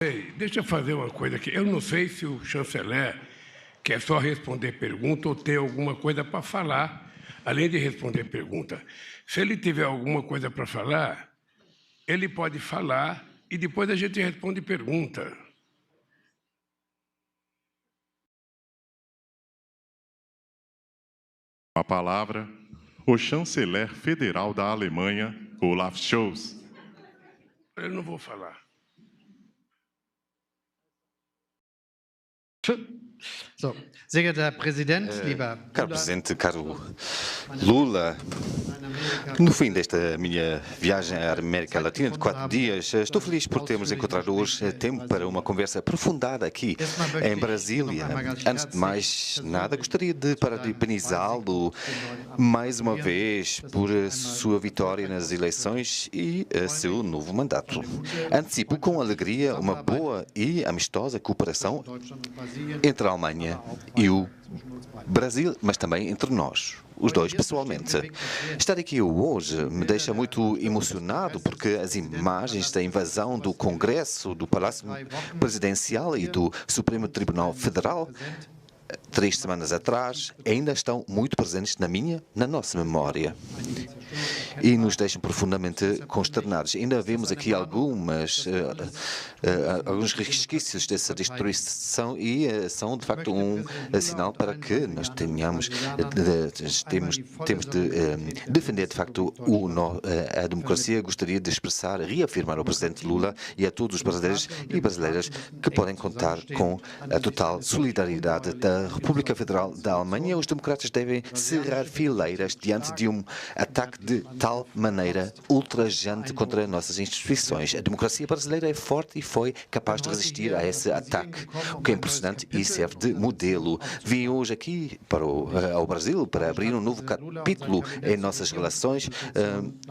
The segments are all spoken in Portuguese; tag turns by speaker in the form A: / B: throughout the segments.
A: Ei, deixa eu fazer uma coisa aqui. Eu não sei se o chanceler quer só responder pergunta ou tem alguma coisa para falar, além de responder pergunta. Se ele tiver alguma coisa para falar, ele pode falar e depois a gente responde pergunta.
B: A palavra, o chanceler federal da Alemanha, Olaf Scholz.
A: Eu não vou falar.
C: So, sehr geehrter Herr Präsident, lieber
D: Caro Presidente, caro Lula, no fim desta minha viagem à América Latina de 4 dias, estou feliz por termos encontrado hoje tempo para uma conversa aprofundada aqui em Brasília. Antes de mais nada, gostaria de parabenizá-lo mais uma vez por sua vitória nas eleições e seu novo mandato. Antecipo com alegria uma boa e amistosa cooperação entre a Alemanha e o Brasil, mas também entre nós, os dois pessoalmente. Estar aqui hoje me deixa muito emocionado porque as imagens da invasão do Congresso, do Palácio Presidencial e do Supremo Tribunal Federal 3 semanas atrás ainda estão muito presentes na nossa memória e nos deixam profundamente consternados. Ainda vemos aqui alguns resquícios dessa destruição e são, de facto, um sinal para que nós temos de defender, de facto, a democracia. Gostaria de expressar, reafirmar ao Presidente Lula e a todos os brasileiros e brasileiras que podem contar com a total solidariedade da República Federal da Alemanha. Os democratas devem cerrar fileiras diante de um ataque de tal maneira ultrajante contra nossas instituições. A democracia brasileira é forte e foi capaz de resistir a esse ataque, o que é impressionante e serve de modelo. Vim hoje aqui ao Brasil para abrir um novo capítulo em nossas relações.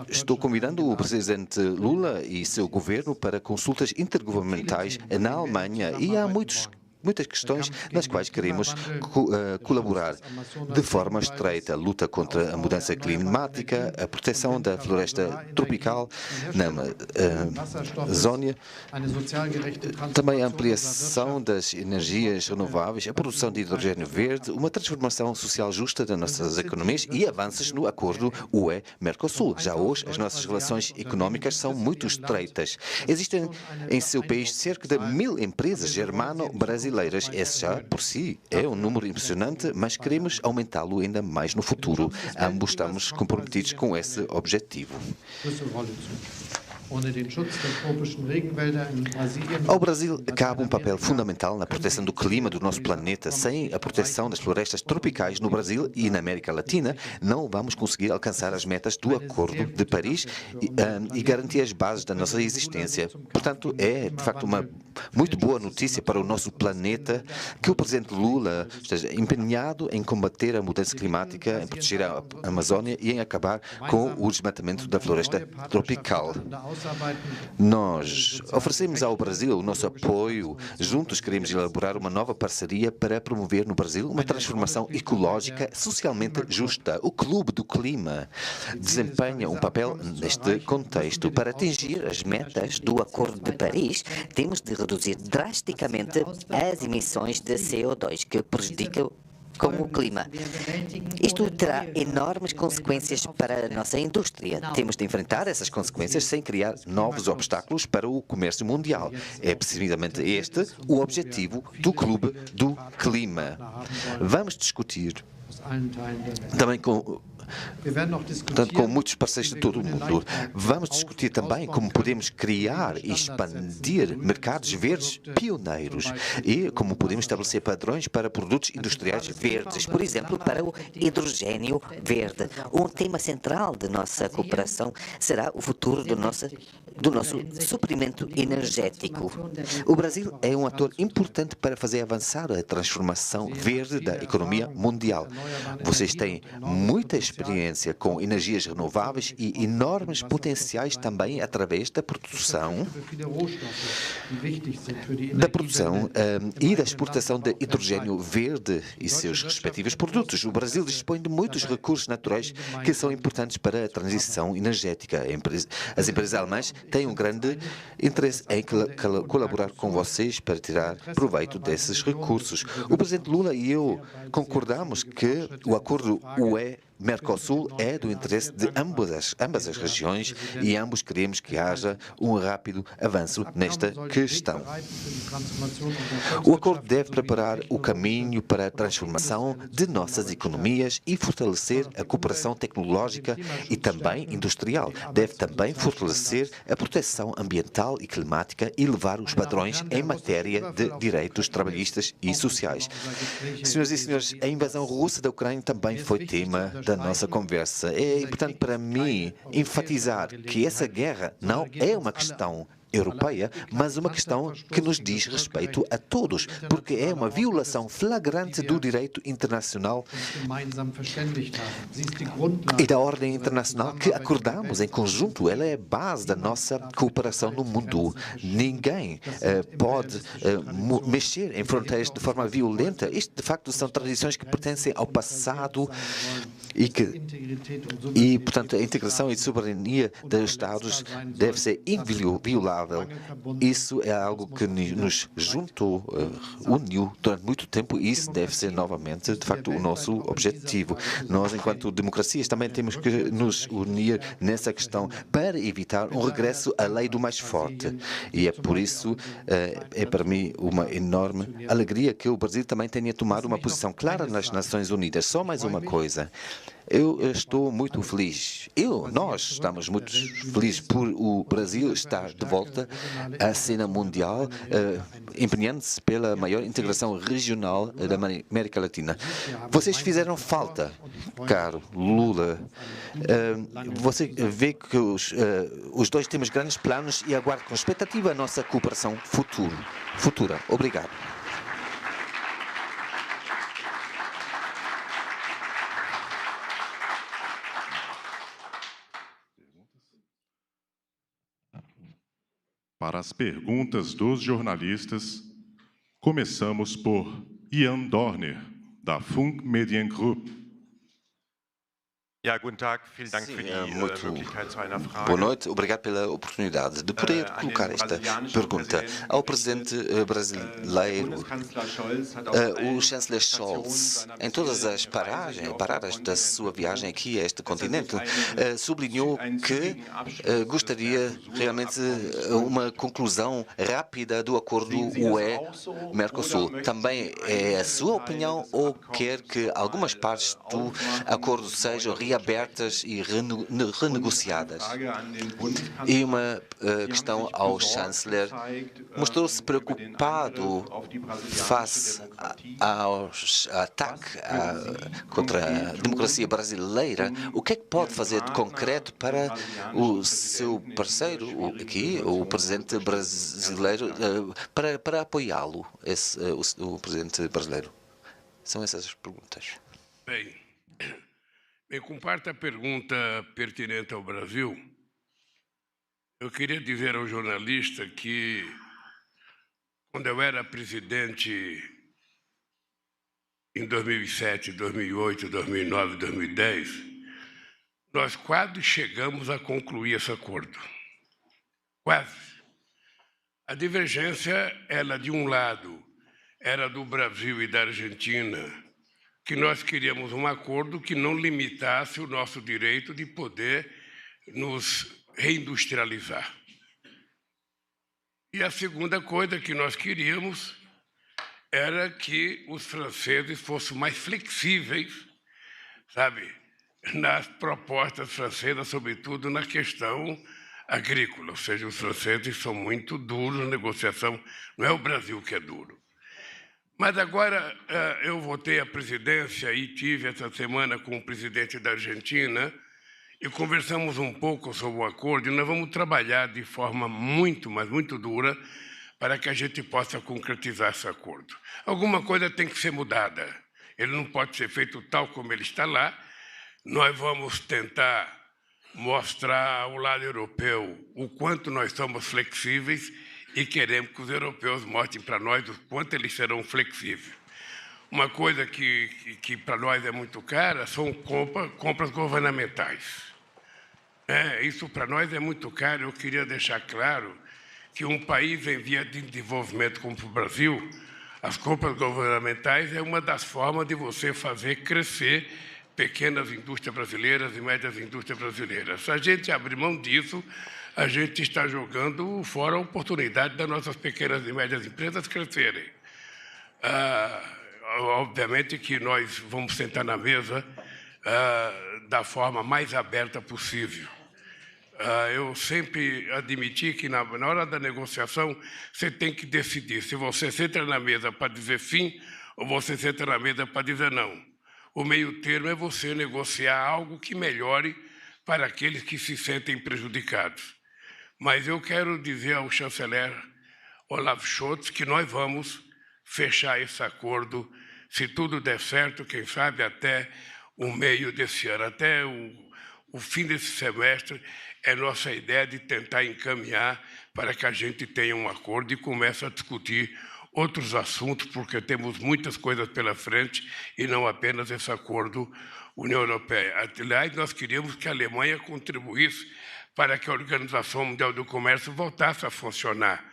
D: Estou convidando o Presidente Lula e seu governo para consultas intergovernamentais na Alemanha e há muitas questões nas quais queremos colaborar de forma estreita. A luta contra a mudança climática, a proteção da floresta tropical na Amazónia, também a ampliação das energias renováveis, a produção de hidrogênio verde, uma transformação social justa das nossas economias e avanços no acordo UE-Mercosul. Já hoje, as nossas relações económicas são muito estreitas. Existem em seu país cerca de 1000 empresas germano-brasileiras. Esse já, por si, é um número impressionante, mas queremos aumentá-lo ainda mais no futuro. Ambos estamos comprometidos com esse objetivo. Ao Brasil cabe um papel fundamental na proteção do clima do nosso planeta. Sem a proteção das florestas tropicais no Brasil e na América Latina, não vamos conseguir alcançar as metas do Acordo de Paris e garantir as bases da nossa existência. Portanto, é, de facto, uma muito boa notícia para o nosso planeta que o Presidente Lula esteja empenhado em combater a mudança climática, em proteger a Amazónia e em acabar com o desmatamento da floresta tropical. Nós oferecemos ao Brasil o nosso apoio. Juntos queremos elaborar uma nova parceria para promover no Brasil uma transformação ecológica socialmente justa. O Clube do Clima desempenha um papel neste contexto.
E: Para atingir as metas do Acordo de Paris, temos de reduzir drasticamente as emissões de CO2 que prejudicam como o clima. Isto terá enormes consequências para a nossa indústria. Temos de enfrentar essas consequências sem criar novos obstáculos para o comércio mundial. É precisamente este o objetivo do Clube do Clima. Vamos discutir também com muitos parceiros de todo o mundo. Vamos discutir também como podemos criar e expandir mercados verdes pioneiros e como podemos estabelecer padrões para produtos industriais verdes. Por exemplo, para o hidrogênio verde. Um tema central de nossa cooperação será o futuro do nosso suprimento energético.
D: O Brasil é um ator importante para fazer avançar a transformação verde da economia mundial. Vocês têm muita experiência com energias renováveis e enormes potenciais também através da produção e da exportação de hidrogênio verde e seus respectivos produtos. O Brasil dispõe de muitos recursos naturais que são importantes para a transição energética. As empresas alemãs tem um grande interesse em colaborar com vocês para tirar proveito desses recursos. O presidente Lula e eu concordamos que o acordo UE-Mercosul é do interesse de ambas as regiões e ambos queremos que haja um rápido avanço nesta questão. O acordo deve preparar o caminho para a transformação de nossas economias e fortalecer a cooperação tecnológica e também industrial. Deve também fortalecer a proteção ambiental e climática e elevar os padrões em matéria de direitos trabalhistas e sociais. Senhoras e senhores, a invasão russa da Ucrânia também foi tema da nossa conversa. É importante para mim enfatizar que essa guerra não é uma questão europeia, mas uma questão que nos diz respeito a todos, porque é uma violação flagrante do direito internacional e da ordem internacional que acordamos em conjunto. Ela é a base da nossa cooperação no mundo. Ninguém pode mexer em fronteiras de forma violenta. Isto, de facto, são tradições que pertencem ao passado e, portanto, a integração e soberania dos Estados deve ser inviolável. Isso é algo que nos juntou, uniu durante muito tempo e isso deve ser novamente, de facto, o nosso objetivo. Nós, enquanto democracias, também temos que nos unir nessa questão para evitar um regresso à lei do mais forte. E é por isso, é para mim uma enorme alegria que o Brasil também tenha tomado uma posição clara nas Nações Unidas. Só mais uma coisa. Eu estou muito feliz. Nós estamos muito felizes por o Brasil estar de volta à cena mundial, empenhando-se pela maior integração regional da América Latina. Vocês fizeram falta, caro Lula. Você vê que os dois temos grandes planos e aguardo com expectativa a nossa cooperação futura. Obrigado.
B: Para as perguntas dos jornalistas, começamos por Ian Dorner, da Funk Mediengruppe.
F: Ja, guten Tag. Vielen Dank für die Möglichkeit zu einer Frage.
D: Boa noite, obrigado pela oportunidade de poder colocar esta pergunta ao presidente brasileiro. O chanceler Scholz, em todas as paradas da sua viagem aqui a este continente, sublinhou que gostaria realmente uma conclusão rápida do acordo UE-Mercosul. Também é a sua opinião ou quer que algumas partes do acordo sejam reabertas e renegociadas? E uma questão ao chanceler. Mostrou-se preocupado face ao ataque contra a democracia brasileira. O que é que pode fazer de concreto para o seu parceiro aqui, o presidente brasileiro, para apoiá-lo, o presidente brasileiro? São essas as perguntas.
A: Bem, com parte a pergunta pertinente ao Brasil, eu queria dizer ao jornalista que, quando eu era presidente em 2007, 2008, 2009, 2010, nós quase chegamos a concluir esse acordo. Quase. A divergência, ela, de um lado, era do Brasil e da Argentina, que nós queríamos um acordo que não limitasse o nosso direito de poder nos reindustrializar. E a segunda coisa que nós queríamos era que os franceses fossem mais flexíveis, sabe, nas propostas francesas, sobretudo na questão agrícola. Ou seja, os franceses são muito duros na negociação, não é o Brasil que é duro. Mas agora eu voltei à presidência e tive essa semana com o presidente da Argentina e conversamos um pouco sobre o acordo e nós vamos trabalhar de forma muito, mas muito dura para que a gente possa concretizar esse acordo. Alguma coisa tem que ser mudada. Ele não pode ser feito tal como ele está lá. Nós vamos tentar mostrar ao lado europeu o quanto nós somos flexíveis e queremos que os europeus mostrem para nós o quanto eles serão flexíveis. Uma coisa que para nós é muito cara são compras governamentais. Isso para nós é muito caro. Eu queria deixar claro que um país em via de desenvolvimento como o Brasil, as compras governamentais é uma das formas de você fazer crescer pequenas indústrias brasileiras e médias indústrias brasileiras. Se a gente abrir mão disso, a gente está jogando fora a oportunidade das nossas pequenas e médias empresas crescerem. Obviamente que nós vamos sentar na mesa da forma mais aberta possível. Eu sempre admiti que, na hora da negociação, você tem que decidir se você senta na mesa para dizer sim ou você senta na mesa para dizer não. O meio termo é você negociar algo que melhore para aqueles que se sentem prejudicados. Mas eu quero dizer ao chanceler Olaf Scholz que nós vamos fechar esse acordo, se tudo der certo, quem sabe até o meio desse ano, até o fim desse semestre, é nossa ideia de tentar encaminhar para que a gente tenha um acordo e comece a discutir outros assuntos, porque temos muitas coisas pela frente e não apenas esse acordo União Europeia. Aliás, nós queríamos que a Alemanha contribuísse para que a Organização Mundial do Comércio voltasse a funcionar,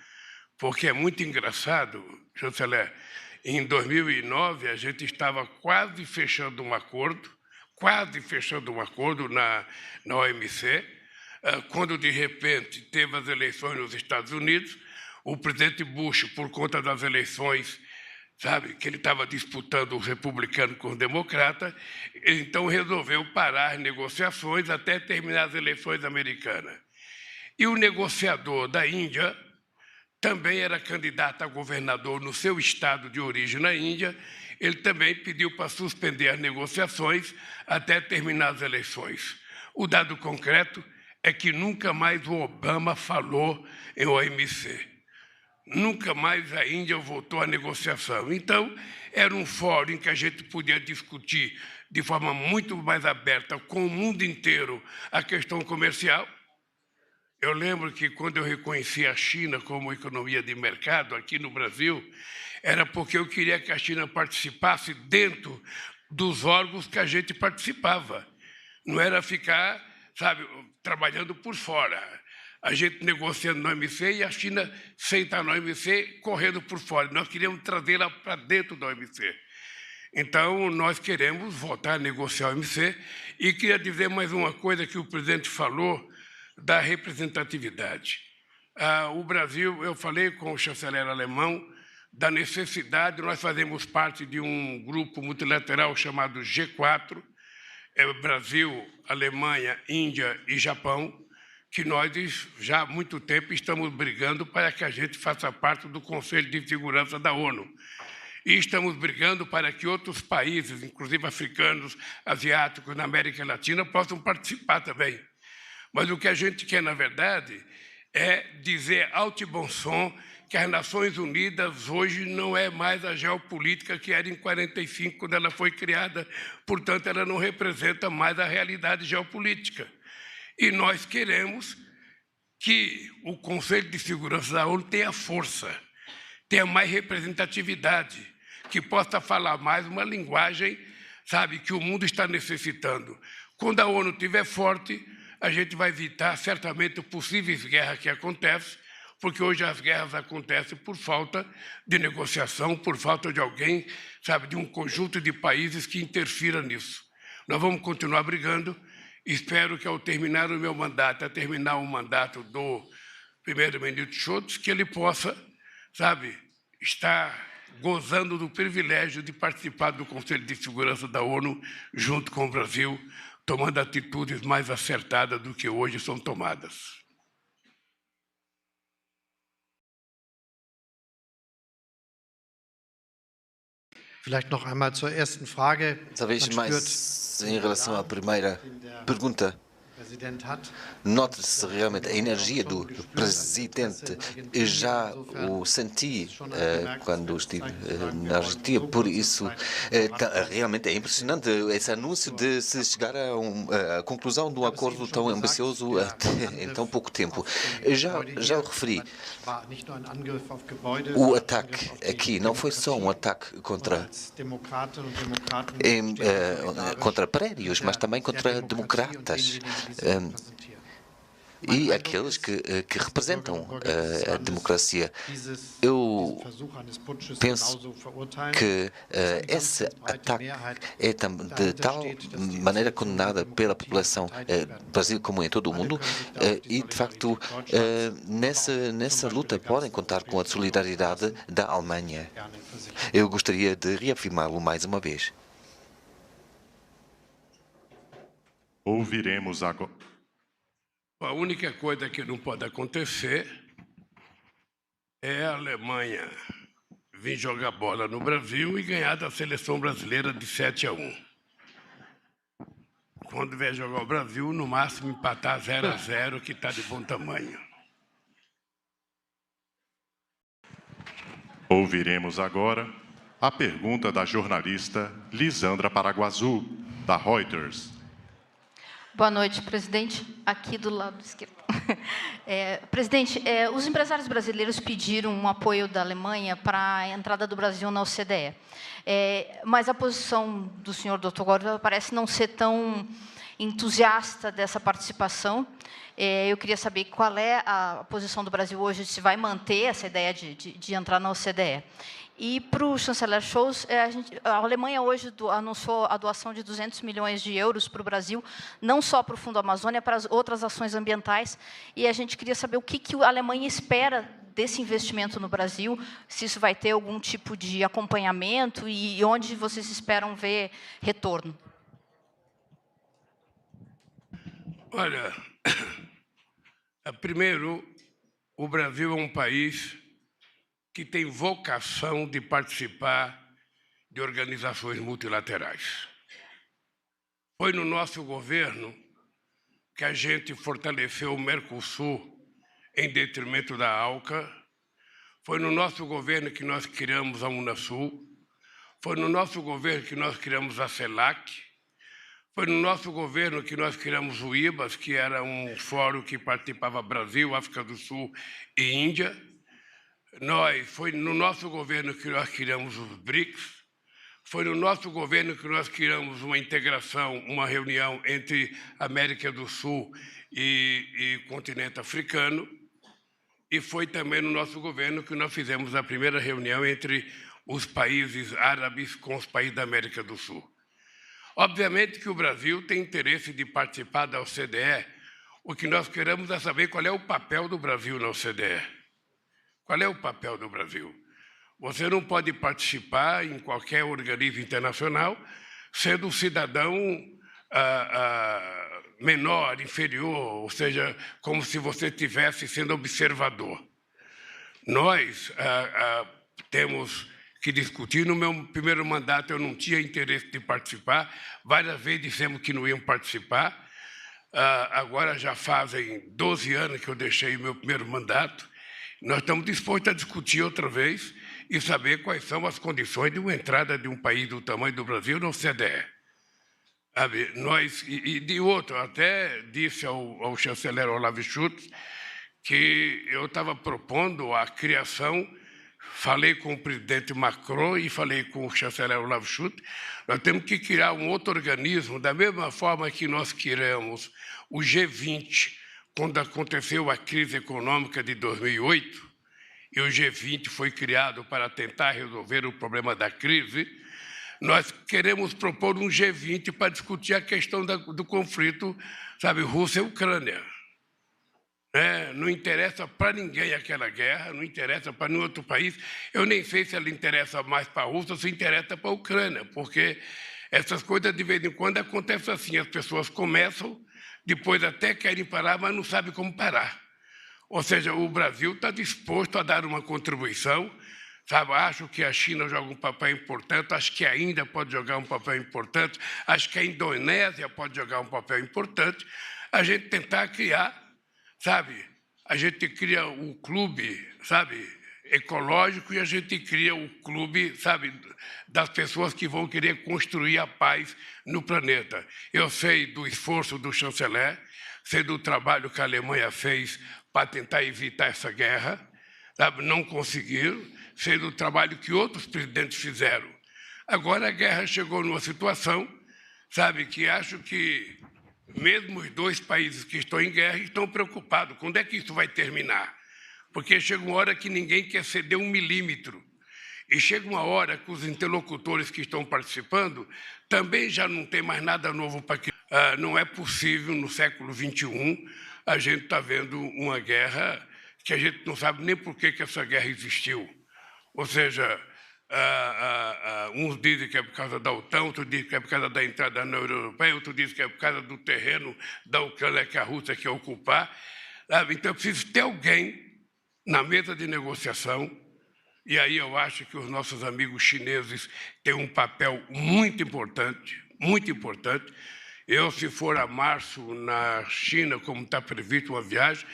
A: porque é muito engraçado, chanceler, em 2009 a gente estava quase fechando um acordo na OMC, quando de repente teve as eleições nos Estados Unidos, o presidente Bush, por conta das eleições, sabe, que ele estava disputando os republicanos com os democratas, ele então resolveu parar as negociações até terminar as eleições americanas. E o negociador da Índia também era candidato a governador no seu estado de origem na Índia, ele também pediu para suspender as negociações até terminar as eleições. O dado concreto é que nunca mais o Obama falou em OMC. Nunca mais a Índia voltou à negociação. Então, era um fórum em que a gente podia discutir de forma muito mais aberta com o mundo inteiro a questão comercial. Eu lembro que quando eu reconheci a China como economia de mercado aqui no Brasil, era porque eu queria que a China participasse dentro dos órgãos que a gente participava. Não era ficar, sabe, trabalhando por fora. A gente negociando no OMC e a China sentar no OMC correndo por fora. Nós queríamos trazê-la para dentro do OMC. Então, nós queremos voltar a negociar o OMC. E queria dizer mais uma coisa que o presidente falou da representatividade. O Brasil, eu falei com o chanceler alemão da necessidade, nós fazemos parte de um grupo multilateral chamado G4, Brasil, Alemanha, Índia e Japão, que nós já há muito tempo estamos brigando para que a gente faça parte do Conselho de Segurança da ONU. E estamos brigando para que outros países, inclusive africanos, asiáticos, na América Latina, possam participar também. Mas o que a gente quer, na verdade, é dizer alto e bom som que as Nações Unidas hoje não é mais a geopolítica que era em 1945, quando ela foi criada. Portanto, ela não representa mais a realidade geopolítica. E nós queremos que o Conselho de Segurança da ONU tenha força, tenha mais representatividade, que possa falar mais uma linguagem, sabe, que o mundo está necessitando. Quando a ONU estiver forte, a gente vai evitar certamente possíveis guerras que acontecem, porque hoje as guerras acontecem por falta de negociação, por falta de alguém, sabe, de um conjunto de países que interfira nisso. Nós vamos continuar brigando. Espero que, ao terminar o meu mandato, a terminar o mandato do primeiro-ministro Scholz, que ele possa, sabe, estar gozando do privilégio de participar do Conselho de Segurança da ONU junto com o Brasil, tomando atitudes mais acertadas do que hoje são tomadas.
C: Vielleicht noch einmal zur ersten Frage.
D: Talvez mais em relação à primeira pergunta. Nota-se realmente a energia do presidente. Eu já o senti quando estive na Argentina, por isso realmente é impressionante esse anúncio de se chegar a conclusão de um acordo tão ambicioso em tão pouco tempo. Já o referi. O ataque aqui não foi só um ataque contra prédios, mas também contra democratas. e aqueles que representam a democracia. Eu penso que esse ataque é de tal maneira condenada pela população do Brasil como em todo o mundo e, de facto, nessa luta podem contar com a solidariedade da Alemanha. Eu gostaria de reafirmá-lo mais uma vez.
B: Ouviremos agora.
A: A única coisa que não pode acontecer é a Alemanha vir jogar bola no Brasil e ganhar da seleção brasileira de 7-1. Quando vier jogar o Brasil, no máximo empatar 0-0, que está de bom tamanho.
B: Ouviremos agora a pergunta da jornalista Lisandra Paraguazu, da Reuters.
G: Boa noite, presidente. Aqui do lado esquerdo. Presidente, os empresários brasileiros pediram um apoio da Alemanha para a entrada do Brasil na OCDE. Mas a posição do senhor Dr. Gordon parece não ser tão entusiasta dessa participação. Eu queria saber qual é a posição do Brasil hoje, se vai manter essa ideia de entrar na OCDE. E para o chanceler Scholz, a Alemanha hoje anunciou a doação de 200 milhões de euros para o Brasil, não só para o Fundo Amazônia, para as outras ações ambientais. E a gente queria saber o que a Alemanha espera desse investimento no Brasil, se isso vai ter algum tipo de acompanhamento e onde vocês esperam ver retorno.
A: Olha, primeiro, o Brasil é um país que tem vocação de participar de organizações multilaterais. Foi no nosso governo que a gente fortaleceu o Mercosul em detrimento da ALCA, foi no nosso governo que nós criamos a Unasul, foi no nosso governo que nós criamos a CELAC, foi no nosso governo que nós criamos o IBAS, que era um fórum que participava Brasil, África do Sul e Índia. Foi no nosso governo que nós criamos os BRICS, foi no nosso governo que nós criamos uma integração, uma reunião entre América do Sul e continente africano, e foi também no nosso governo que nós fizemos a primeira reunião entre os países árabes com os países da América do Sul. Obviamente que o Brasil tem interesse de participar da OCDE. O que nós queremos é saber qual é o papel do Brasil na OCDE. Qual é o papel do Brasil? Você não pode participar em qualquer organismo internacional sendo um cidadão menor, inferior, ou seja, como se você estivesse sendo observador. Nós temos que discutir. No meu primeiro mandato, eu não tinha interesse de participar. Várias vezes dissemos que não iam participar. Agora já fazem 12 anos que eu deixei o meu primeiro mandato. Nós estamos dispostos a discutir outra vez e saber quais são as condições de uma entrada de um país do tamanho do Brasil na OCDE. E de outro, até disse ao chanceler Olaf Scholz que eu estava propondo a criação. Falei com o presidente Macron e falei com o chanceler Olaf Scholz. Nós temos que criar um outro organismo, da mesma forma que nós criamos o G20, quando aconteceu a crise econômica de 2008, e o G20 foi criado para tentar resolver o problema da crise. Nós queremos propor um G20 para discutir a questão do conflito, Rússia e Ucrânia. Não interessa para ninguém aquela guerra, não interessa para nenhum outro país. Eu nem sei se ela interessa mais para a Rússia ou se interessa para a Ucrânia, porque essas coisas de vez em quando acontecem assim, as pessoas começam, depois até querem parar, mas não sabem como parar. Ou seja, o Brasil está disposto a dar uma contribuição, acho que a China joga um papel importante, acho que a Índia pode jogar um papel importante, acho que a Indonésia pode jogar um papel importante, a gente tentar criar, a gente cria o clube, ecológico, e a gente cria o clube, das pessoas que vão querer construir a paz no planeta. Eu sei do esforço do chanceler, sei do trabalho que a Alemanha fez para tentar evitar essa guerra, não conseguiram, sei do trabalho que outros presidentes fizeram. Agora a guerra chegou numa situação, que acho que mesmo os dois países que estão em guerra estão preocupados. Quando é que isso vai terminar? Porque chega uma hora que ninguém quer ceder 1 milímetro. E chega uma hora que os interlocutores que estão participando também já não tem mais nada novo para que não é possível, no século XXI, a gente está vendo uma guerra que a gente não sabe nem por que essa guerra existiu. Ou seja, uns dizem que é por causa da OTAN, outros dizem que é por causa da entrada na União Europeia, outros dizem que é por causa do terreno da Ucrânia que a Rússia quer ocupar. Então, é preciso ter alguém na mesa de negociação, e aí eu acho que os nossos amigos chineses têm um papel muito importante, muito importante. Eu, se for a março na China, como está previsto uma viagem,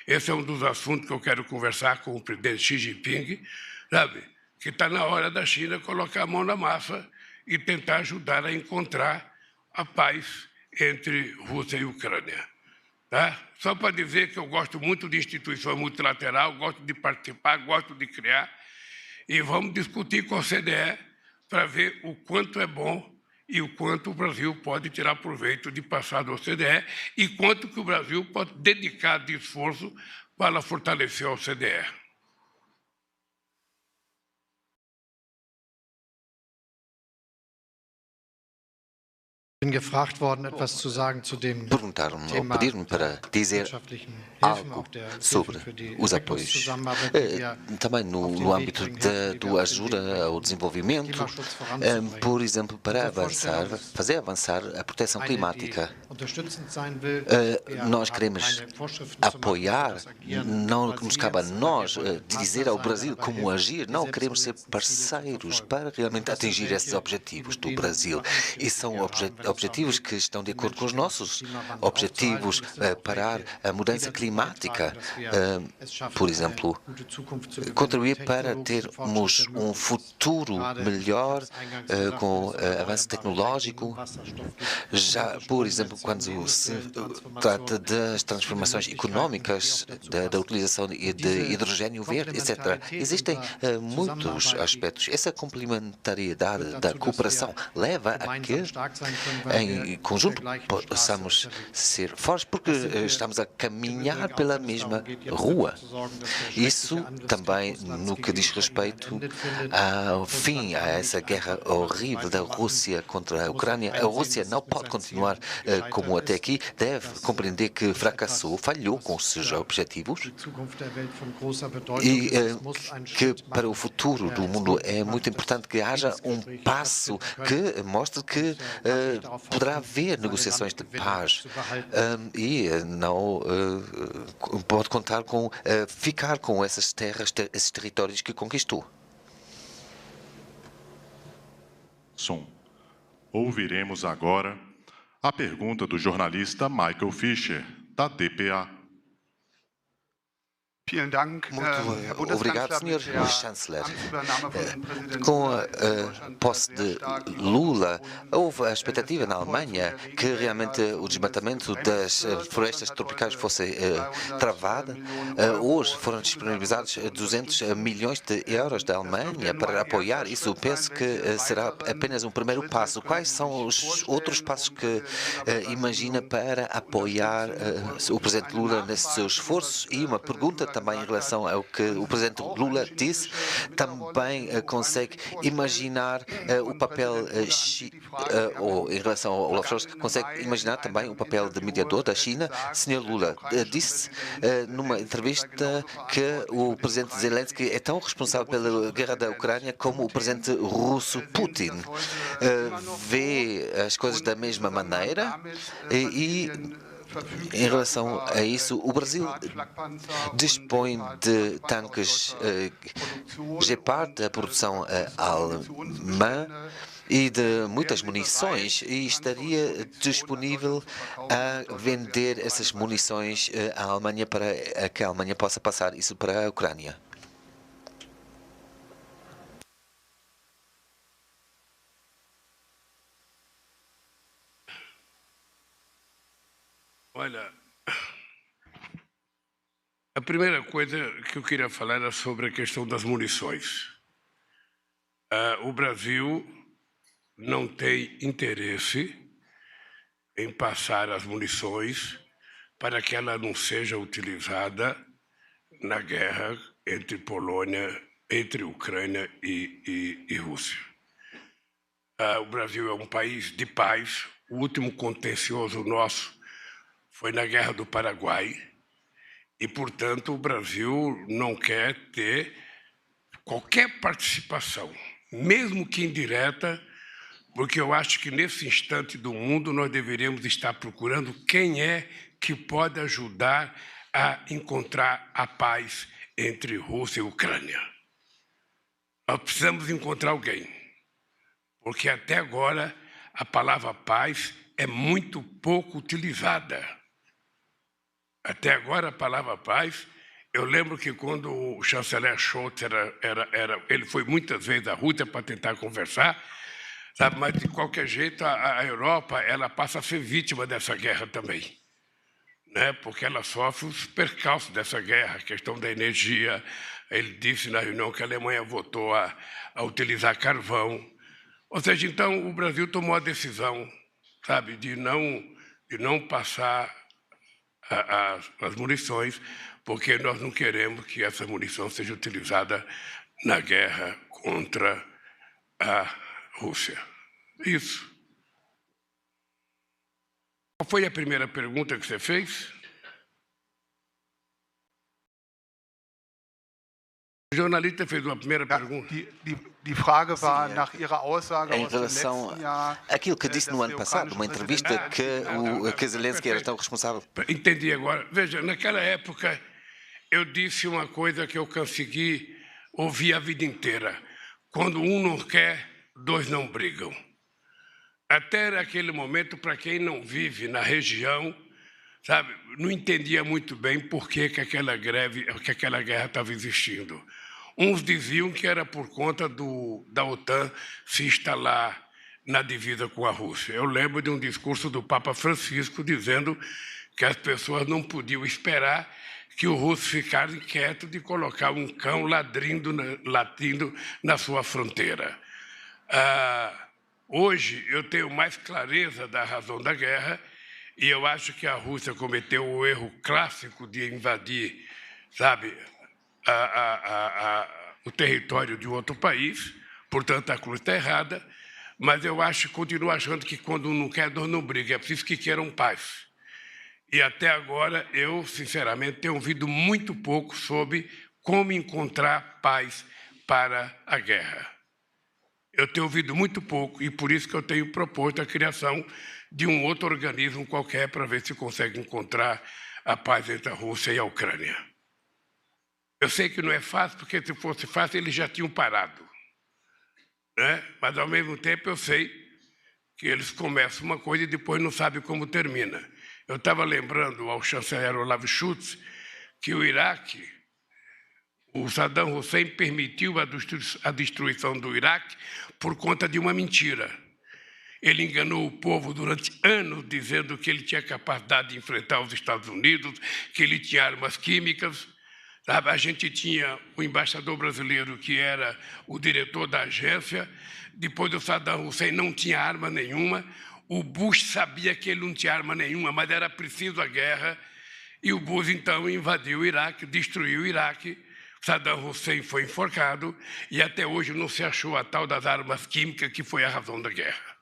A: esse é um dos assuntos que eu quero conversar com o presidente Xi Jinping, sabe? Que está na hora da China colocar a mão na massa e tentar ajudar a encontrar a paz entre Rússia e Ucrânia. Tá? Só para dizer que eu gosto muito de instituição multilateral, gosto de participar, gosto de criar, e vamos discutir com a OCDE para ver o quanto é bom e o quanto o Brasil pode tirar proveito de passar da OCDE e quanto que o Brasil pode dedicar de esforço para fortalecer a OCDE.
D: Perguntaram-me ou pediram-me para dizer algo sobre os apoios. Também no âmbito da ajuda ao desenvolvimento, por exemplo, para fazer avançar a proteção climática. Nós queremos apoiar, não nos cabe a nós dizer ao Brasil como agir, não, queremos ser parceiros para realmente atingir esses objetivos do Brasil. E são objetivos que estão de acordo com os nossos objetivos, parar a mudança climática, por exemplo, contribuir para termos um futuro melhor com avanço tecnológico. Já, por exemplo, quando se trata das transformações económicas, da utilização de hidrogênio verde, etc. Existem muitos aspectos. Essa complementariedade da cooperação leva a que, em conjunto, possamos ser fortes, porque estamos a caminhar pela mesma rua. Isso também no que diz respeito ao fim a essa guerra horrível da Rússia contra a Ucrânia. A Rússia não pode continuar como até aqui, deve compreender que fracassou, falhou com os seus objetivos e que para o futuro do mundo é muito importante que haja um passo que mostre que poderá haver negociações de paz e não pode contar com ficar com essas terras, esses territórios que conquistou.
B: Ouviremos agora a pergunta do jornalista Michael Fischer, da dpa.
D: Muito obrigado, Sr. Chanceler. Com a posse de Lula, houve a expectativa na Alemanha que realmente o desmatamento das florestas tropicais fosse travado. Hoje foram disponibilizados 200 milhões de euros da Alemanha para apoiar isso. Penso que será apenas um primeiro passo. Quais são os outros passos que imagina para apoiar o Presidente Lula nesse seu esforço? E uma pergunta também em relação ao que o Presidente Lula disse, também consegue imaginar o papel, ou em relação ao Olaf Scholz, consegue imaginar também o papel de mediador da China? Sr. Lula disse numa entrevista que o Presidente Zelensky é tão responsável pela guerra da Ucrânia como o Presidente russo Putin. Vê as coisas da mesma maneira e em relação a isso, o Brasil dispõe de tanques Gepard, da produção alemã, e de muitas munições, e estaria disponível a vender essas munições à Alemanha para que a Alemanha possa passar isso para a Ucrânia.
A: Olha, a primeira coisa que eu queria falar era sobre a questão das munições. O Brasil não tem interesse em passar as munições para que ela não seja utilizada na guerra entre Ucrânia e Rússia. O Brasil é um país de paz. O último contencioso nosso foi na Guerra do Paraguai e, portanto, o Brasil não quer ter qualquer participação, mesmo que indireta, porque eu acho que nesse instante do mundo nós deveríamos estar procurando quem é que pode ajudar a encontrar a paz entre Rússia e Ucrânia. Nós precisamos encontrar alguém, porque até agora a palavra paz é muito pouco utilizada. Até agora a palavra paz, eu lembro que quando o chanceler Scholz ele foi muitas vezes à Rússia para tentar conversar, sabe? Mas de qualquer jeito a Europa ela passa a ser vítima dessa guerra também, né? Porque ela sofre os percalços dessa guerra, a questão da energia. Ele disse na reunião que a Alemanha votou a utilizar carvão. Ou seja, então o Brasil tomou a decisão, sabe, de não passar as munições, porque nós não queremos que essa munição seja utilizada na guerra contra a Rússia. Isso. Qual foi a primeira pergunta que você fez? O jornalista fez uma primeira pergunta.
H: Die Frage war nach Ihrer Aussage
D: Em
H: aus dem
D: relação
H: letzten Jahr,
D: àquilo que disse no ano passado, uma entrevista que Zelensky era tão responsável.
A: Entendi agora. Veja, naquela época eu disse uma coisa que eu consegui ouvir a vida inteira. Quando um não quer, dois não brigam. Até naquele momento, para quem não vive na região, sabe, não entendia muito bem por que aquela guerra estava existindo. Uns diziam que era por conta da OTAN se instalar na divisa com a Rússia. Eu lembro de um discurso do Papa Francisco dizendo que as pessoas não podiam esperar que o russo ficasse quieto de colocar um cão latindo na sua fronteira. Hoje eu tenho mais clareza da razão da guerra e eu acho que a Rússia cometeu o erro clássico de invadir, sabe, o território de outro país, portanto a cruz está errada, mas eu continuo achando que quando um não quer, dois não briga, é preciso que queiram paz. E até agora eu, sinceramente, tenho ouvido muito pouco sobre como encontrar paz para a guerra. Eu tenho ouvido muito pouco e por isso que eu tenho proposto a criação de um outro organismo qualquer para ver se consegue encontrar a paz entre a Rússia e a Ucrânia. Eu sei que não é fácil, porque se fosse fácil eles já tinham parado, né? Mas, ao mesmo tempo, eu sei que eles começam uma coisa e depois não sabem como termina. Eu estava lembrando ao chanceler Olaf Scholz que o Iraque, o Saddam Hussein permitiu a destruição do Iraque por conta de uma mentira. Ele enganou o povo durante anos dizendo que ele tinha capacidade de enfrentar os Estados Unidos, que ele tinha armas químicas. Sabe? A gente tinha o embaixador brasileiro, que era o diretor da agência. Depois do Saddam Hussein não tinha arma nenhuma. O Bush sabia que ele não tinha arma nenhuma, mas era preciso a guerra. E o Bush, então, invadiu o Iraque, destruiu o Iraque. Saddam Hussein foi enforcado e até hoje não se achou a tal das armas químicas, que foi a razão da guerra.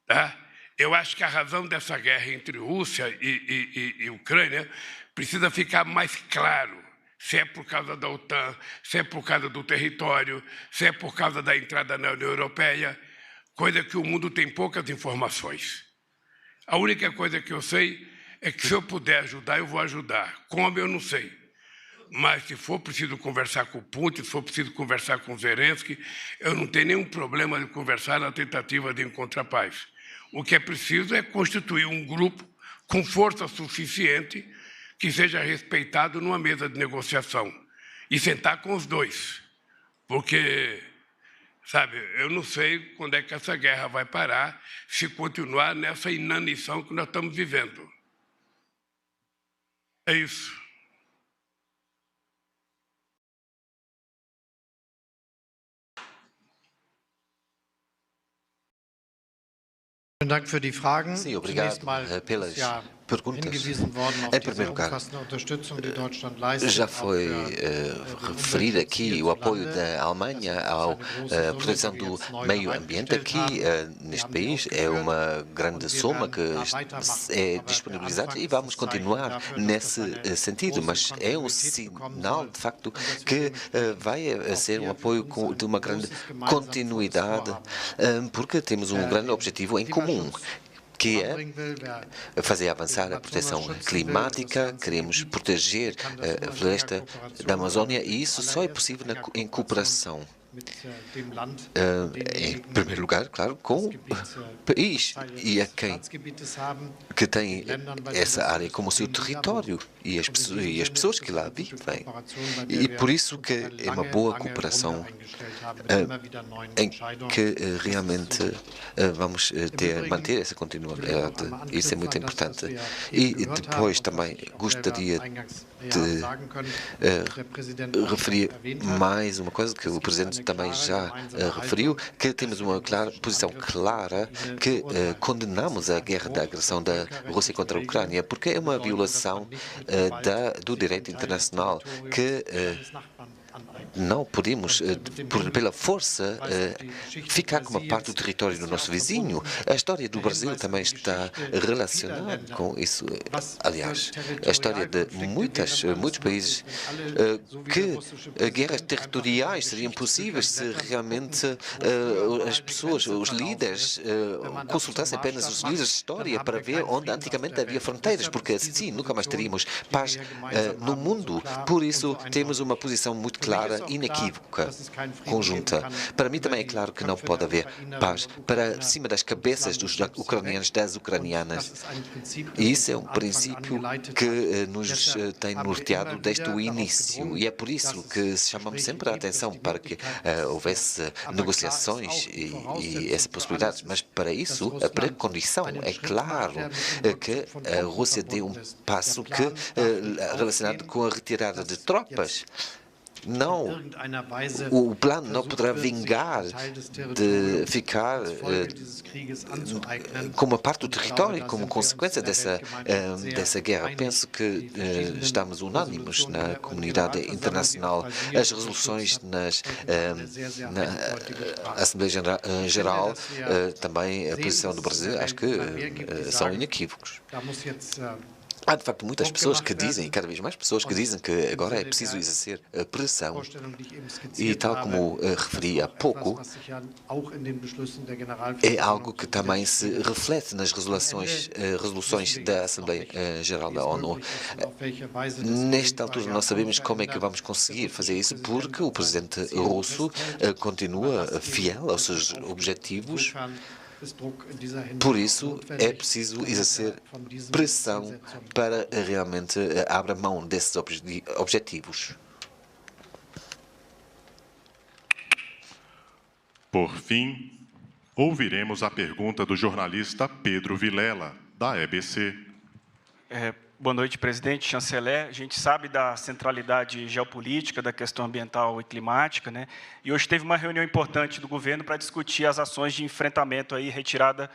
A: Tá? Eu acho que a razão dessa guerra entre Rússia e Ucrânia precisa ficar mais claro, se é por causa da OTAN, se é por causa do território, se é por causa da entrada na União Europeia, coisa que o mundo tem poucas informações. A única coisa que eu sei é que se eu puder ajudar, eu vou ajudar. Como, eu não sei. Mas se for preciso conversar com o Putin, se for preciso conversar com o Zelensky, eu não tenho nenhum problema de conversar na tentativa de encontrar paz. O que é preciso é constituir um grupo com força suficiente que seja respeitado numa mesa de negociação e sentar com os dois. Porque, sabe, eu não sei quando é que essa guerra vai parar se continuar nessa inanição que nós estamos vivendo. É isso.
D: Sim, obrigado pelas perguntas. Em primeiro lugar, já foi referido aqui o apoio da Alemanha à proteção do meio ambiente. Aqui, neste país, é uma grande soma que é disponibilizada e vamos continuar nesse sentido, mas é um sinal, de facto, que vai ser um apoio de uma grande continuidade, porque temos um grande objetivo em comum, que é fazer avançar a proteção climática. Queremos proteger a floresta da Amazônia e isso só é possível em cooperação. Em primeiro lugar, claro, com o país e a quem que tem essa área como seu território e as pessoas que lá vivem. E por isso que é uma boa cooperação em que realmente vamos manter essa continuidade. Isso é muito importante. E depois também gostaria de referir mais uma coisa que o Presidente também já referiu, que temos uma posição clara que condenamos a guerra da agressão da Rússia contra a Ucrânia, porque é uma violação do direito internacional que não podemos, pela força, ficar como parte do território do nosso vizinho. A história do Brasil também está relacionada com isso. Aliás, a história de muitos países que guerras territoriais seriam possíveis se realmente as pessoas, os líderes, consultassem apenas os livros de história para ver onde antigamente havia fronteiras, porque assim nunca mais teríamos paz no mundo. Por isso, temos uma posição muito clara, inequívoca, conjunta. Para mim também é claro que não pode haver paz para cima das cabeças dos ucranianos, das ucranianas. E isso é um princípio que nos tem norteado desde o início. E é por isso que chamamos sempre a atenção para que houvesse negociações e essa possibilidade. Mas para isso, a pré-condição é claro que a Rússia dê um passo relacionado com a retirada de tropas. Não, o plano não poderá vingar de ficar como uma parte do território, como consequência dessa guerra. Penso que estamos unânimes na comunidade internacional. As resoluções na Assembleia Geral, também a posição do Brasil, acho que são inequívocos. Há, de facto, muitas pessoas que dizem, e cada vez mais pessoas que dizem que agora é preciso exercer pressão. E, tal como referi há pouco, é algo que também se reflete nas resoluções da Assembleia Geral da ONU. Nesta altura, não sabemos como é que vamos conseguir fazer isso, porque o presidente russo continua fiel aos seus objetivos. Por isso, é preciso exercer pressão para realmente abrir mão desses objetivos.
B: Por fim, ouviremos a pergunta do jornalista Pedro Vilela, da EBC.
I: Boa noite, presidente, chanceler. A gente sabe da centralidade geopolítica da questão ambiental e climática, né? E hoje teve uma reunião importante do governo para discutir as ações de enfrentamento e retirada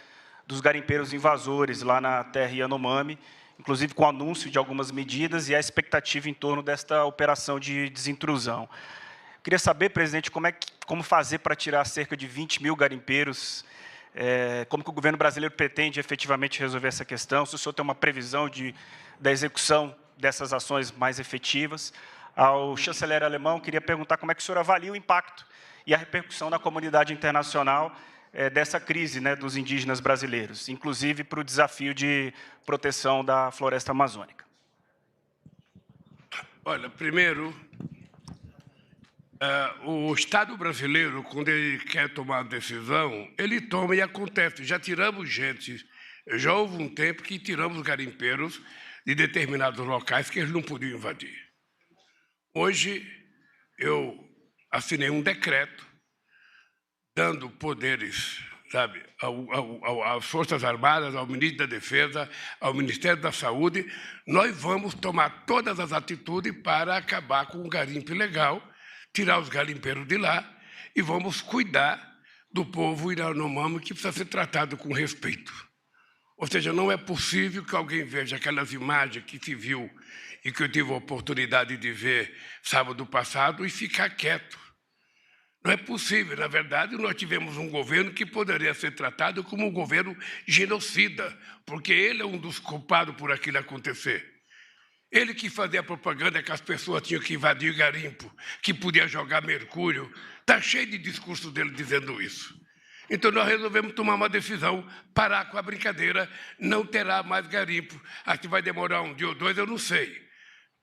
I: dos garimpeiros invasores lá na terra Yanomami, inclusive com o anúncio de algumas medidas e a expectativa em torno desta operação de desintrusão. Queria saber, presidente, como fazer para tirar cerca de 20 mil garimpeiros. Como que o governo brasileiro pretende efetivamente resolver essa questão? Se o senhor tem uma previsão da execução dessas ações mais efetivas. Ao chanceler alemão, queria perguntar como é que o senhor avalia o impacto e a repercussão na comunidade internacional dessa crise, né, dos indígenas brasileiros, inclusive para o desafio de proteção da floresta amazônica.
A: Olha, primeiro, o Estado brasileiro, quando ele quer tomar decisão, ele toma e acontece. Já tiramos gente, já houve um tempo que tiramos garimpeiros de determinados locais que eles não podiam invadir. Hoje, eu assinei um decreto dando poderes, sabe, às Forças Armadas, ao Ministro da Defesa, ao Ministério da Saúde. Nós vamos tomar todas as atitudes para acabar com o garimpo ilegal, tirar os garimpeiros de lá e vamos cuidar do povo Yanomami que precisa ser tratado com respeito. Ou seja, não é possível que alguém veja aquelas imagens que se viu e que eu tive a oportunidade de ver sábado passado e ficar quieto. Não é possível. Na verdade, nós tivemos um governo que poderia ser tratado como um governo genocida, porque ele é um dos culpados por aquilo acontecer. Ele que fazia a propaganda que as pessoas tinham que invadir garimpo, que podia jogar mercúrio. Está cheio de discurso dele dizendo isso. Então, nós resolvemos tomar uma decisão, parar com a brincadeira, não terá mais garimpo. Aqui vai demorar um dia ou dois, eu não sei.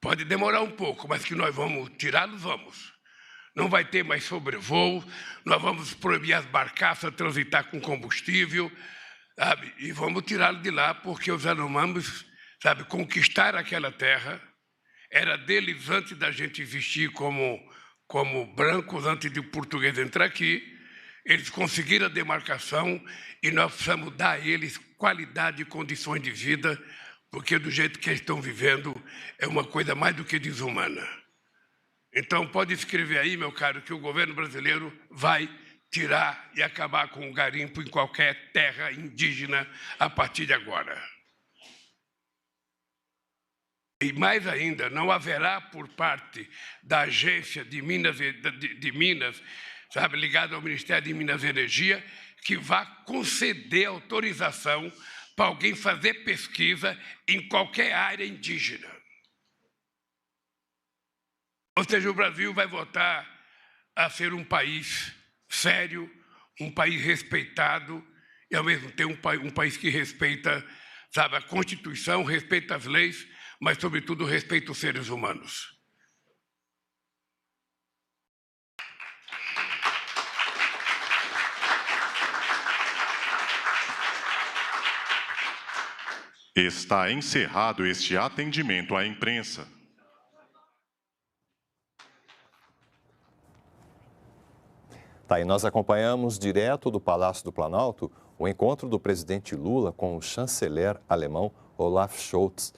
A: Pode demorar um pouco, mas que nós vamos tirá-los, vamos. Não vai ter mais sobrevoo, nós vamos proibir as barcaças a transitar com combustível, sabe? E vamos tirá-los de lá, porque os Yanomamis, sabe, conquistaram aquela terra, era deles antes da gente existir como brancos, antes de o português entrar aqui. Eles conseguiram a demarcação e nós precisamos dar a eles qualidade e condições de vida, porque do jeito que eles estão vivendo é uma coisa mais do que desumana. Então, pode escrever aí, meu caro, que o governo brasileiro vai tirar e acabar com o garimpo em qualquer terra indígena a partir de agora. E mais ainda, não haverá por parte da agência de Minas, sabe, ligada ao Ministério de Minas e Energia, que vá conceder autorização para alguém fazer pesquisa em qualquer área indígena. Ou seja, o Brasil vai voltar a ser um país sério, um país respeitado e, ao mesmo tempo, um país que respeita, sabe, a Constituição, respeita as leis, mas, sobretudo, respeita os seres humanos.
B: Está encerrado este atendimento à imprensa.
J: Tá, e nós acompanhamos direto do Palácio do Planalto o encontro do presidente Lula com o chanceler alemão Olaf Scholz.